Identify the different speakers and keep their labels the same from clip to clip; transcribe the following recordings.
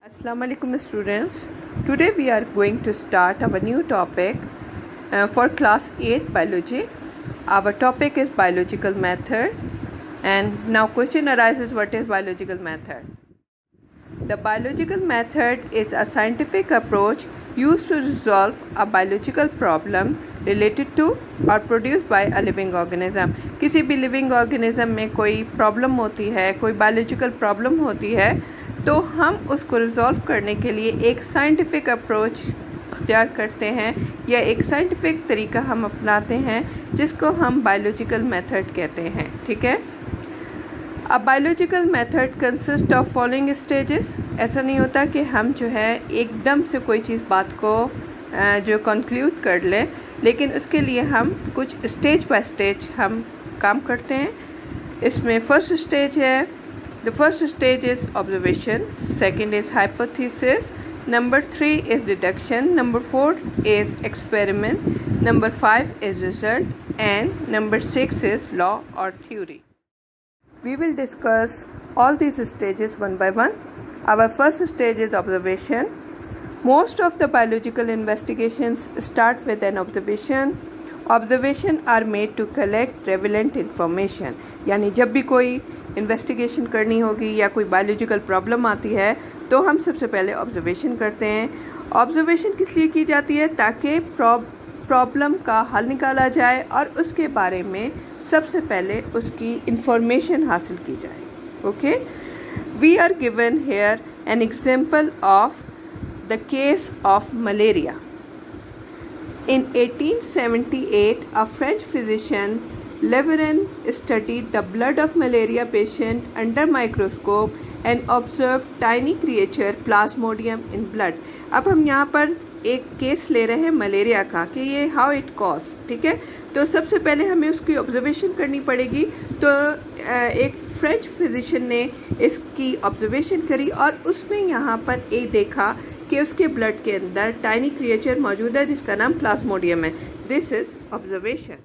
Speaker 1: Assalamu alaikum students. Today we are going to start our new topic for class 8 biology. Our topic is biological method, and now question arises, what is biological method? The biological method is a scientific approach used to resolve a biological problem related to or produced by a living organism. किसी भी living organism में कोई problem होती है, कोई biological problem होती है, तो हम उसको रिजॉल्व करने के लिए एक साइंटिफिक अप्रोच अख्तियार करते हैं या एक साइंटिफिक तरीका हम अपनाते हैं जिसको हम बायोलॉजिकल मेथड कहते हैं. ठीक है. A biological method consist of following stages. ऐसा नहीं होता कि हम जो है एकदम से कोई चीज़ बात को जो कंक्लूड कर लें, लेकिन उसके लिए हम कुछ स्टेज बाय स्टेज हम काम करते हैं. इसमें फर्स्ट स्टेज है, the first stage is observation, second is hypothesis, number 3 is deduction, number 4 is experiment, number 5 is result, and number 6 is law or theory. We will discuss all these stages one by one. Our first stage is observation. Most of the biological investigations start with an observation. Observation are made to collect relevant information. यानी जब भी कोई investigation करनी होगी या कोई biological problem आती है तो हम सबसे पहले ऑब्जर्वेशन करते हैं. ऑब्जर्वेशन किस लिए की जाती है? ताकि प्रॉब्लम का हल निकाला जाए और उसके बारे में सबसे पहले उसकी इंफॉर्मेशन हासिल की जाए. Okay. We are given here an example of the case of malaria. In 1878, a French physician, Leverin, studied the blood of malaria patient under microscope and observed tiny creature Plasmodium in blood. अब हम यहाँ पर एक case ले रहे हैं malaria का कि ये हाउ इट कॉज. ठीक है. तो सबसे पहले हमें उसकी ऑब्जर्वेशन करनी पड़ेगी. तो एक फ्रेंच फिजिशियन ने इसकी ऑब्जर्वेशन करी और उसने यहाँ पर ये देखा कि उसके ब्लड के अंदर टाइनी क्रिएचर मौजूद है जिसका नाम प्लाज्मोडियम है. This is observation.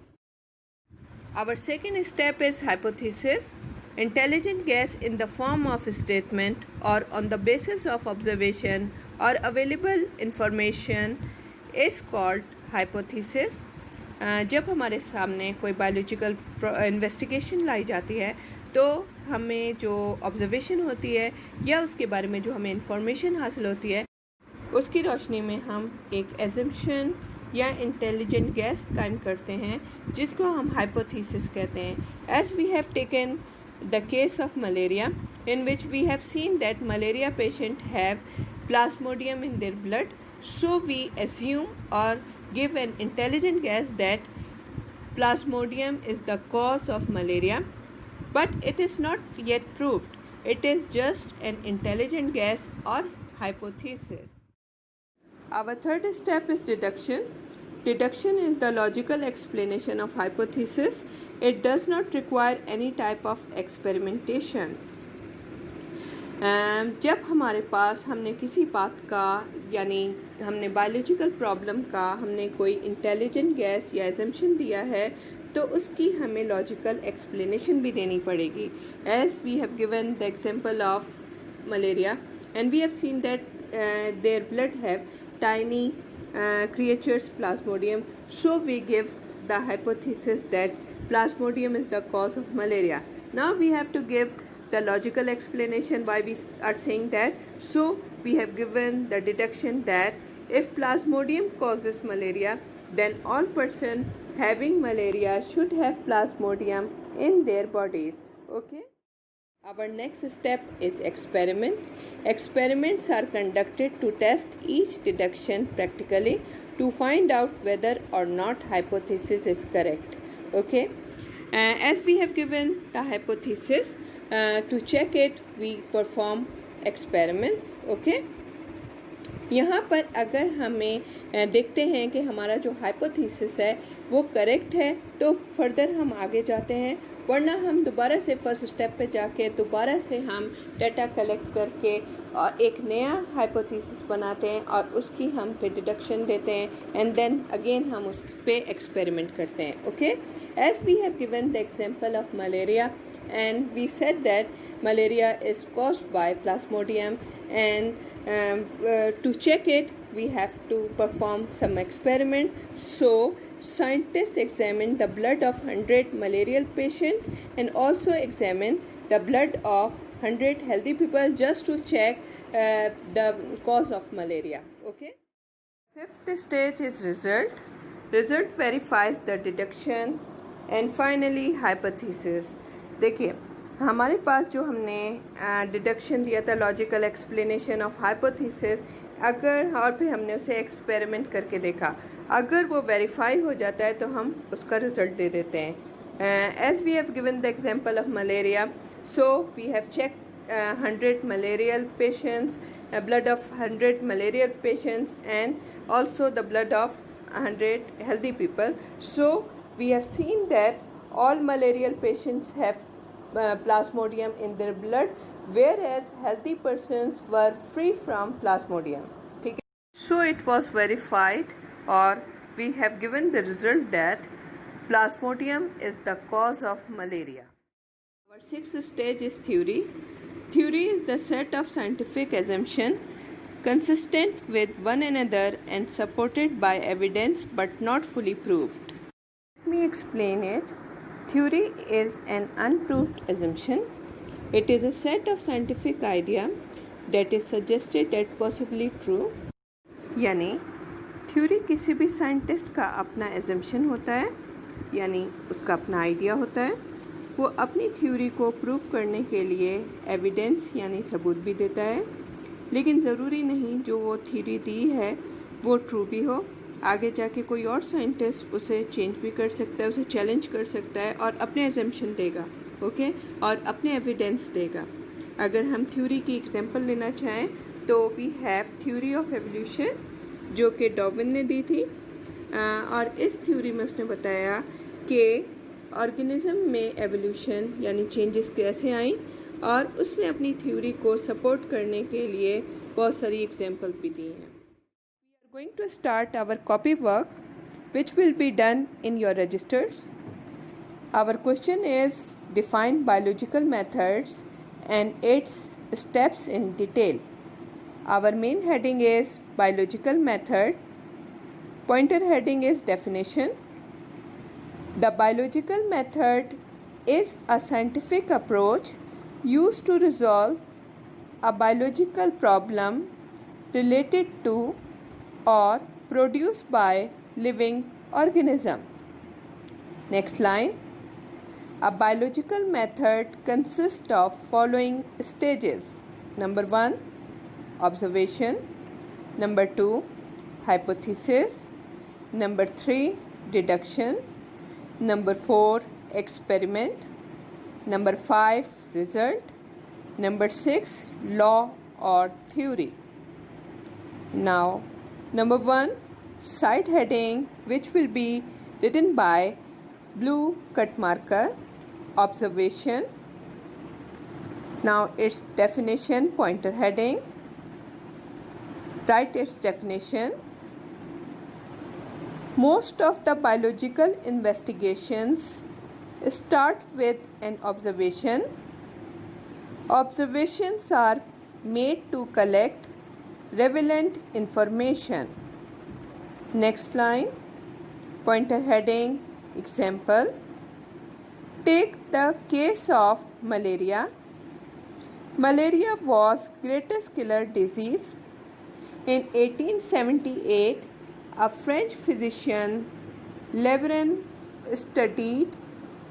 Speaker 1: Our second step is hypothesis. Intelligent guess in the form of statement और on the basis of observation और available information is called hypothesis. जब हमारे सामने कोई बायोलॉजिकल इन्वेस्टिगेशन लाई जाती है तो हमें जो ऑब्जर्वेशन होती है या उसके बारे में जो हमें इंफॉर्मेशन हासिल होती है उसकी रोशनी में हम एक एजम्पशन या इंटेलिजेंट गैस कायम करते हैं जिसको हम हाइपोथेसिस कहते हैं. As we have taken the case of malaria in which we have seen that malaria patient have plasmodium in their blood, so we assume or give an intelligent guess that plasmodium is the cause of malaria, but it is not yet proved. It is just an intelligent guess or hypothesis. Our third step is deduction. Deduction is the logical explanation of hypothesis. It does not require any type of experimentation. जब हमारे पास हमने किसी बात का यानी हमने biological problem का हमने कोई इंटेलिजेंट गैस या एजम्पशन दिया है तो उसकी हमें लॉजिकल एक्सप्लेनेशन भी देनी पड़ेगी. As we have given the example of malaria and we have seen that their blood have tiny creatures Plasmodium, so we give the hypothesis that Plasmodium is the cause of malaria. Now we have to give the logical explanation why we are saying that. So we have given the deduction that if Plasmodium causes malaria, then all person having malaria should have Plasmodium in their bodies. Okay. Our next step is experiment. Experiments are conducted to test each deduction practically to find out whether or not hypothesis is correct. Okay. As we have given the hypothesis, to check it we perform experiments. Okay. यहाँ पर अगर हमें देखते हैं कि हमारा जो hypothesis है वो करेक्ट है तो फर्दर हम आगे जाते हैं, वरना हम दोबारा से फर्स्ट स्टेप पे जाके दोबारा से हम डाटा कलेक्ट करके और एक नया हाइपोथेसिस बनाते हैं और उसकी हम फिर डिडक्शन देते हैं एंड देन अगेन हम उस पे एक्सपेरिमेंट करते हैं. Okay. As we have given the example of malaria, and we said that malaria is caused by Plasmodium, and to check it we have to perform some experiment. So scientists examined the blood of 100 malarial patients and also examined the blood of 100 healthy people just to check the cause of malaria. Okay. Fifth stage is result. Result verifies the deduction and finally hypothesis. देखिए हमारे पास जो हमने deduction दिया था, logical explanation of hypothesis, अगर और फिर हमने उसे एक्सपेरिमेंट करके देखा, अगर वो वेरीफाई हो जाता है तो हम उसका रिजल्ट दे देते हैं. As we have given the example of malaria, so we have check 100 malarial patients, blood of 100 malarial patients and also the blood of 100 healthy people. So we have seen that all malarial patients have Plasmodium in their blood, whereas healthy persons were free from Plasmodium. Okay? So it was verified, or we have given the result that Plasmodium is the cause of malaria. Our sixth stage is theory. Theory is the set of scientific assumptions consistent with one another and supported by evidence but not fully proved. Let me explain it. Theory is an unproved assumption. It is a set of scientific idea that is suggested that possibly true. यानी theory किसी भी scientist का अपना assumption होता है, यानी उसका अपना आइडिया होता है. वो अपनी थ्योरी को प्रूव करने के लिए एविडेंस यानी सबूत भी देता है, लेकिन ज़रूरी नहीं जो वो थ्योरी दी है वो ट्रू भी हो. आगे जाके कोई और साइंटिस्ट उसे चेंज भी कर सकता है, उसे चैलेंज कर सकता है और अपने एजम्पशन देगा, ओके, और अपने एविडेंस देगा. अगर हम थ्योरी की एग्जांपल लेना चाहें तो we have theory of evolution जो कि डार्विन ने दी थी, और इस थ्योरी में उसने बताया कि ऑर्गेनिज्म में एवोल्यूशन यानी चेंजेस कैसे आई, और उसने अपनी थ्योरी को सपोर्ट करने के लिए बहुत सारी एग्जांपल भी दी हैं. We are going to start our copy work which will be done in your registers. Our question is define biological methods and its steps in detail. Our main heading is biological method. Pointer heading is definition. The biological method is a scientific approach used to resolve a biological problem related to or produced by living organism. Next line. A biological method consists of following stages. Number 1, observation. Number 2, hypothesis. Number 3, deduction. Number 4, experiment. Number 5, result. Number 6, law or theory. Now, number 1, side heading, which will be written by blue cut marker. Observation. Now its definition, pointer heading. Write its definition. Most of the biological investigations start with an observation. Observations are made to collect relevant information. Next line, pointer heading, example. Take the case of malaria. Malaria was greatest killer disease. In 1878, a French physician, Lebrun, studied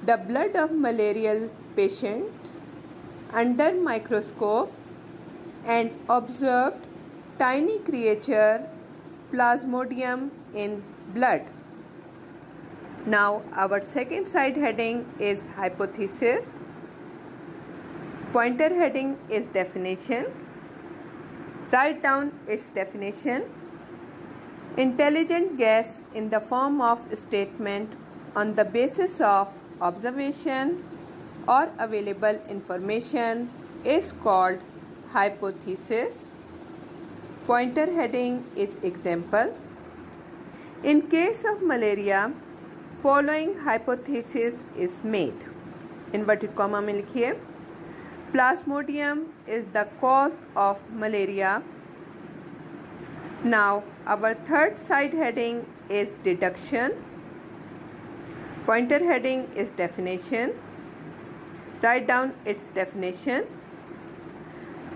Speaker 1: the blood of malarial patients under microscope and observed tiny creature Plasmodium in blood. Now our second side heading is hypothesis. Pointer heading is definition. Write down its definition. Intelligent guess in the form of statement on the basis of observation or available information is called hypothesis. Pointer heading is example. In case of malaria, following hypothesis is made. Inverted comma में लिखिए Plasmodium is the cause of malaria. Now our third side heading is deduction. Pointer heading is definition. Write down its definition.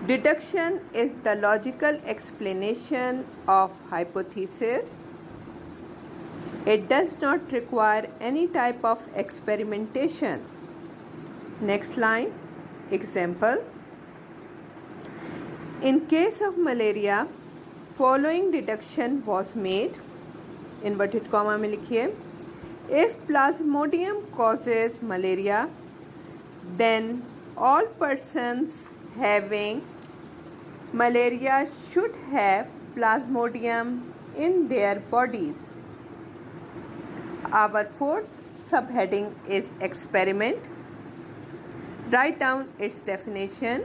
Speaker 1: Deduction is the logical explanation of hypothesis. It does not require any type of experimentation. Next line, example. In case of malaria, following deduction was made. Inverted comma में लिखिए if plasmodium causes malaria, then all persons having malaria should have plasmodium in their bodies. Our fourth subheading is experiment. Write down its definition.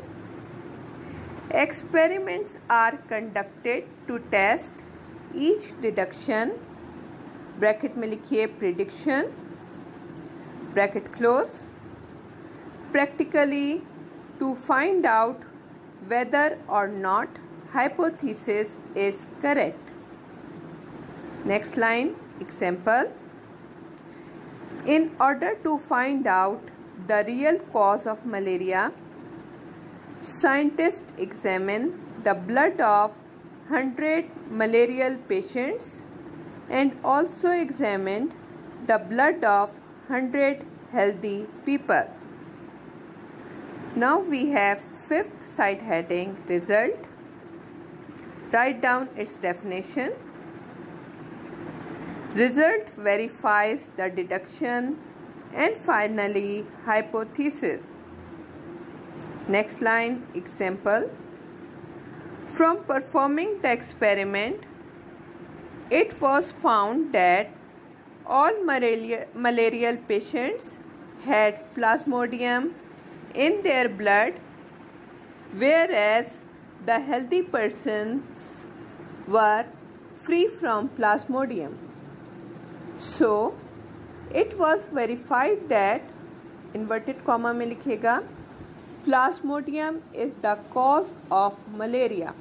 Speaker 1: Experiments are conducted to test each deduction. Bracket में लिखिए prediction, bracket close, practically to find out whether or not hypothesis is correct. Next line, example. In order to find out the real cause of malaria, scientists examine the blood of 100 malarial patients and also examined the blood of 100 healthy people. Now we have fifth side heading result. Write down its definition. Result verifies the deduction and finally hypothesis. Next line, example. From performing the experiment, it was found that all malarial patients had plasmodium in their blood, whereas the healthy persons were free from plasmodium. So, it was verified that, inverted comma में लिखिएगा, Plasmodium is the cause of malaria.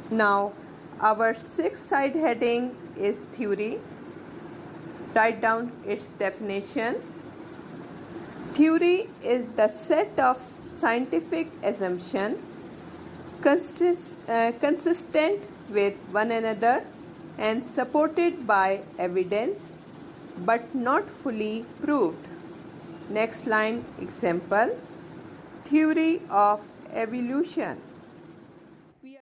Speaker 1: Now, our sixth side heading is theory. Write down its definition. Theory is the set of scientific assumptions consistent with one another and supported by evidence but not fully proved. Next line, example. Theory of evolution.